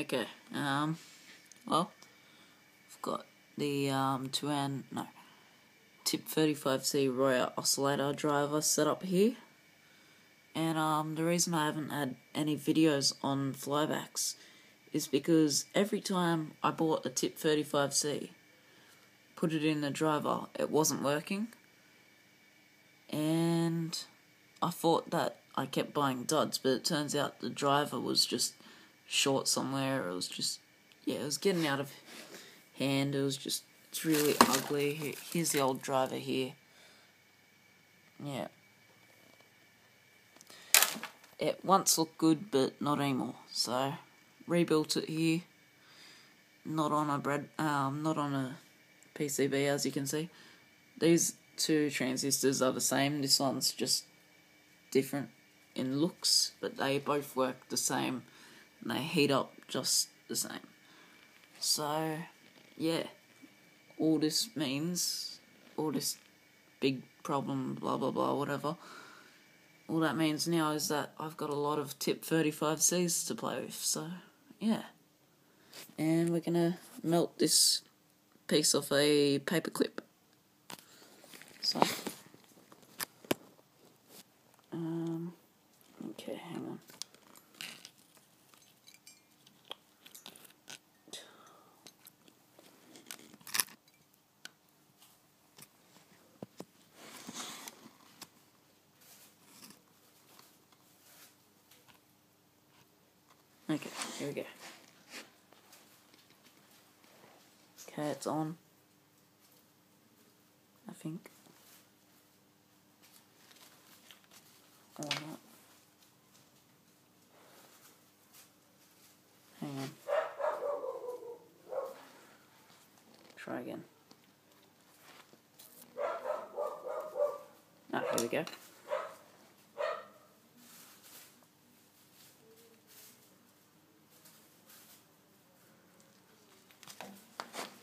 Okay, well, I've got the Tip 35C Royer oscillator driver set up here, and the reason I haven't had any videos on flybacks is because every time I bought a Tip 35C, put it in the driver, it wasn't working, and I thought that I kept buying duds, but it turns out the driver was just short somewhere. It was just, it was getting out of hand. It's really ugly. Here's the old driver here. Yeah. It once looked good, but not anymore. So, rebuilt it here. Not on a PCB, as you can see. These two transistors are the same. This one's just different in looks, but they both work the same, and they heat up just the same. So, yeah, all this big problem, blah blah blah, whatever, all that means now is that I've got a lot of Tip 35Cs to play with, so, yeah. And we're gonna melt this piece off a paper clip. So, okay, hang on. Okay, here we go. Okay, it's on, I think. Or not. Hang on. Try again. Ah, here we go.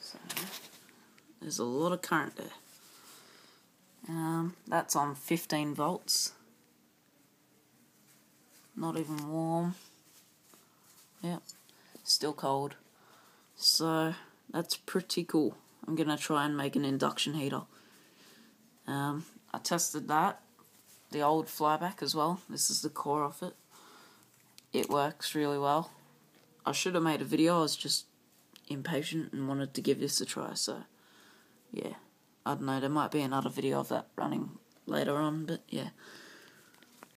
So, there's a lot of current there. That's on 15 volts. Not even warm. Yep, still cold. So, that's pretty cool. I'm gonna try and make an induction heater. I tested that, the old flyback as well. This is the core of it. It works really well. I should have made a video. I was just impatient and wanted to give this a try, so yeah. I don't know, there might be another video of that running later on, but yeah.